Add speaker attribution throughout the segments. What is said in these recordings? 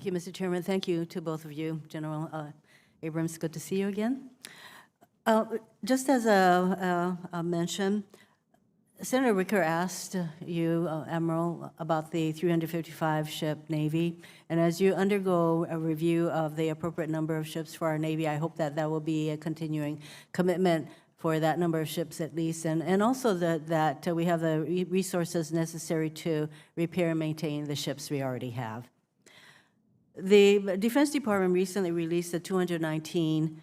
Speaker 1: you, Mr. Chairman. Thank you to both of you. General Abrams, good to see you again. Just as a mention, Senator Wicker asked you, Admiral, about the 355-ship Navy, and as you undergo a review of the appropriate number of ships for our Navy, I hope that that will be a continuing commitment for that number of ships at least, and also that we have the resources necessary to repair and maintain the ships we already have. The Defense Department recently released the 2019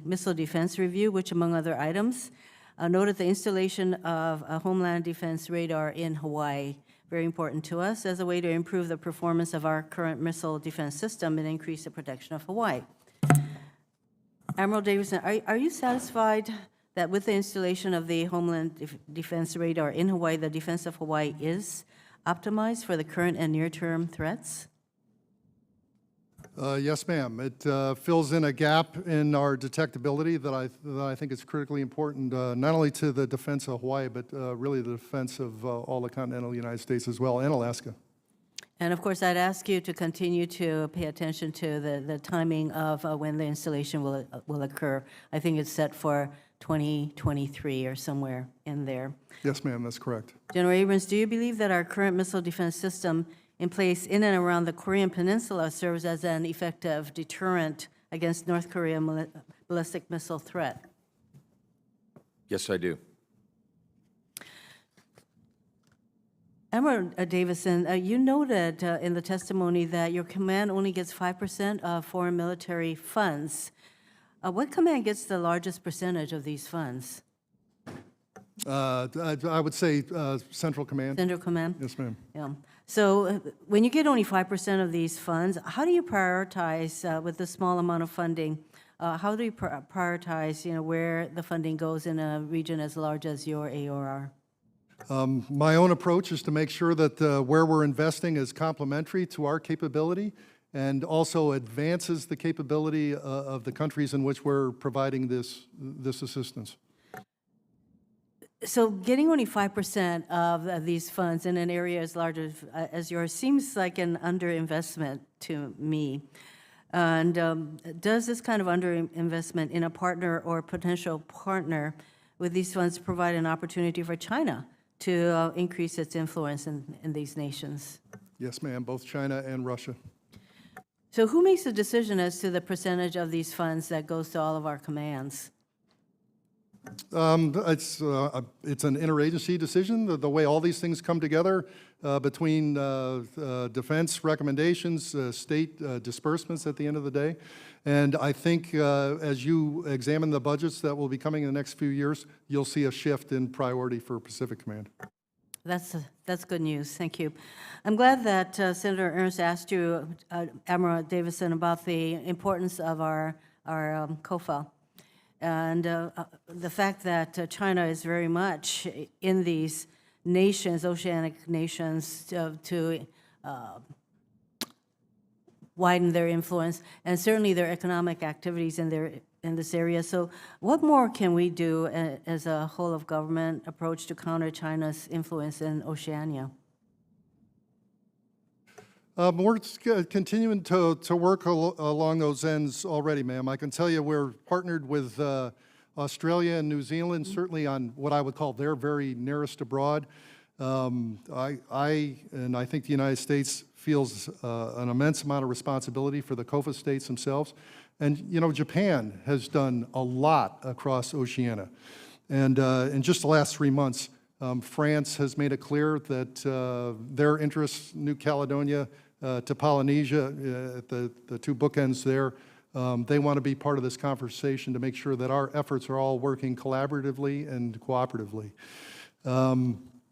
Speaker 1: Missile Defense Review, which, among other items, noted the installation of a Homeland Defense radar in Hawaii, very important to us, as a way to improve the performance of our current missile defense system and increase the protection of Hawaii. Admiral Davidson, are you satisfied that with the installation of the Homeland Defense radar in Hawaii, the defense of Hawaii is optimized for the current and near-term threats?
Speaker 2: Yes, ma'am. It fills in a gap in our detectability that I think is critically important, not only to the defense of Hawaii, but really the defense of all the continental United States as well, and Alaska.
Speaker 1: And of course, I'd ask you to continue to pay attention to the timing of when the installation will occur. I think it's set for 2023 or somewhere in there.
Speaker 2: Yes, ma'am, that's correct.
Speaker 1: General Abrams, do you believe that our current missile defense system in place in and around the Korean Peninsula serves as an effective deterrent against North Korean ballistic missile threat?
Speaker 3: Yes, I do.
Speaker 1: Admiral Davison, you noted in the testimony that your command only gets 5% of foreign military funds. What command gets the largest percentage of these funds?
Speaker 2: I would say Central Command.
Speaker 1: Central Command?
Speaker 2: Yes, ma'am.
Speaker 1: Yeah. So when you get only 5% of these funds, how do you prioritize with the small amount of funding? How do you prioritize, where the funding goes in a region as large as your AOR?
Speaker 2: My own approach is to make sure that where we're investing is complementary to our capability and also advances the capability of the countries in which we're providing this assistance.
Speaker 1: So getting only 5% of these funds in an area as large as yours seems like an underinvestment to me. And does this kind of underinvestment in a partner or potential partner with these funds provide an opportunity for China to increase its influence in these nations?
Speaker 2: Yes, ma'am, both China and Russia.
Speaker 1: So who makes the decision as to the percentage of these funds that goes to all of our commands?
Speaker 2: It's an interagency decision, the way all these things come together between defense recommendations, state disbursements at the end of the day. And I think as you examine the budgets that will be coming in the next few years, you'll see a shift in priority for Pacific Command.
Speaker 1: That's good news. Thank you. I'm glad that Senator Ernst asked you, Admiral Davison, about the importance of our COFA. And the fact that China is very much in these nations, oceanic nations, to widen their influence and certainly their economic activities in this area. So what more can we do as a whole of government approach to counter China's influence in Oceania?
Speaker 2: We're continuing to work along those ends already, ma'am. I can tell you we're partnered with Australia and New Zealand, certainly on what I would call their very nearest abroad. I think the United States feels an immense amount of responsibility for the COFA states themselves. And, Japan has done a lot across Oceania. And in just the last 3 months, France has made it clear that their interests, New Caledonia to Polynesia, at the two bookends there, they want to be part of this conversation to make sure that our efforts are all working collaboratively and cooperatively.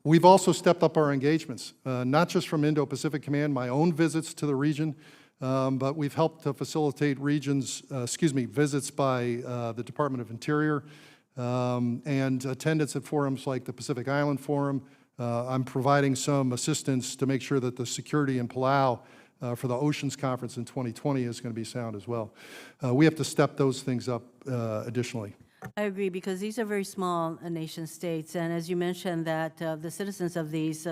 Speaker 2: We've also stepped up our engagements, not just from Indo-Pacific Command, my own visits to the region, but we've helped to facilitate visits by the Department of Interior and attendance at forums like the Pacific Island Forum. I'm providing some assistance to make sure that the security in Palau for the Oceans Conference in 2020 is going to be sound as well. We have to step those things up additionally.
Speaker 1: I agree, because these are very small nation states, and as you mentioned that the citizens of these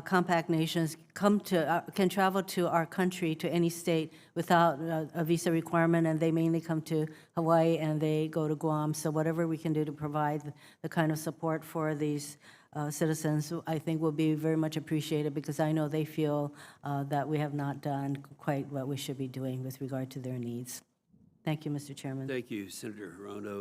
Speaker 1: compact nations can travel to our country, to any state, without a visa requirement, and they mainly come to Hawaii and they go to Guam. So whatever we can do to provide the kind of support for these citizens, I think will be very much appreciated, because I know they feel that we have not done quite what we should be doing with regard to their needs. Thank you, Mr. Chairman.
Speaker 4: Thank you, Senator Hirono.